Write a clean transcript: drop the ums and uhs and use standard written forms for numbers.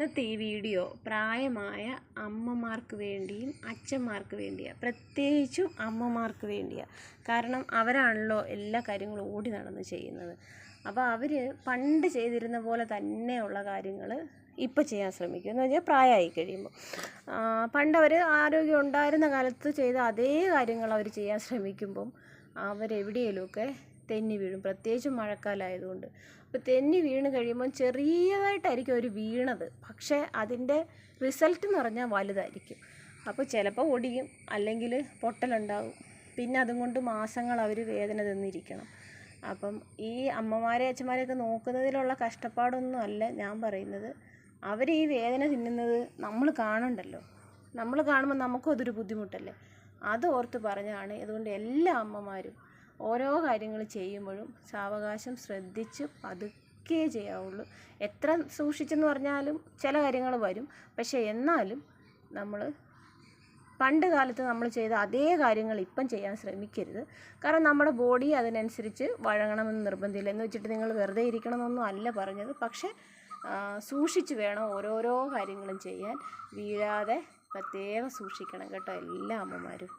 ഇന്നത്തെ ഈ വീഡിയോ പ്രായമായ അമ്മമാർക്ക് വേണ്ടിയും അച്ഛന്മാർക്ക് വേണ്ടിയാണ്, പ്രത്യേകിച്ചും അമ്മമാർക്ക് വേണ്ടിയാണ്. കാരണം അവരാണല്ലോ എല്ലാ കാര്യങ്ങളും ഓടി നടന്ന് ചെയ്യുന്നത്. അപ്പോൾ അവർ പണ്ട് ചെയ്തിരുന്ന പോലെ തന്നെയുള്ള കാര്യങ്ങൾ ഇപ്പോൾ ചെയ്യാൻ ശ്രമിക്കും. എന്ന് വെച്ചാൽ പ്രായമായി കഴിയുമ്പോൾ പണ്ട് അവർ ആരോഗ്യം ഉണ്ടായിരുന്ന കാലത്ത് ചെയ്ത അതേ കാര്യങ്ങൾ അവർ ചെയ്യാൻ ശ്രമിക്കുമ്പം അവരെവിടെയെങ്കിലുമൊക്കെ തെന്നി വീഴും. പ്രത്യേകിച്ചും മഴക്കാലമായതുകൊണ്ട്. അപ്പോൾ തെന്നി വീണ് കഴിയുമ്പം ചെറിയതായിട്ടായിരിക്കും അവർ വീണത്, പക്ഷേ അതിൻ്റെ റിസൾട്ട് എന്ന് പറഞ്ഞാൽ വലുതായിരിക്കും. അപ്പോൾ ചിലപ്പോൾ ഒടിയും, അല്ലെങ്കിൽ പൊട്ടലുണ്ടാകും. പിന്നെ അതും കൊണ്ട് മാസങ്ങൾ അവർ വേദന തിന്നിരിക്കണം. അപ്പം ഈ അമ്മമാരെ അച്ഛന്മാരെയൊക്കെ നോക്കുന്നതിലുള്ള കഷ്ടപ്പാടൊന്നും അല്ല ഞാൻ പറയുന്നത്. അവർ ഈ വേദന തിന്നുന്നത് നമ്മൾ കാണണ്ടല്ലോ. നമ്മൾ കാണുമ്പോൾ നമുക്കും അതൊരു ബുദ്ധിമുട്ടല്ലേ. അത് ഓർത്ത് പറഞ്ഞാണ്. അതുകൊണ്ട് എല്ലാ അമ്മമാരും ഓരോ കാര്യങ്ങൾ ചെയ്യുമ്പോഴും സാവകാശം ശ്രദ്ധിച്ച് പതുക്കെ ചെയ്യാവുള്ളൂ. എത്ര സൂക്ഷിച്ചെന്ന് പറഞ്ഞാലും ചില കാര്യങ്ങൾ വരും. പക്ഷേ എന്നാലും നമ്മൾ പണ്ട് കാലത്ത് നമ്മൾ ചെയ്ത അതേ കാര്യങ്ങൾ ഇപ്പം ചെയ്യാൻ ശ്രമിക്കരുത്. കാരണം നമ്മുടെ ബോഡി അതിനനുസരിച്ച് വഴങ്ങണമെന്ന് നിർബന്ധമില്ല. എന്ന് വെച്ചിട്ട് നിങ്ങൾ വെറുതെ ഇരിക്കണമെന്നൊന്നും അല്ല പറഞ്ഞത്. പക്ഷേ സൂക്ഷിച്ച് വേണം ഓരോരോ കാര്യങ്ങളും ചെയ്യാൻ. വീഴാതെ പ്രത്യേകം സൂക്ഷിക്കണം കേട്ടോ എല്ലാ അമ്മമാരും.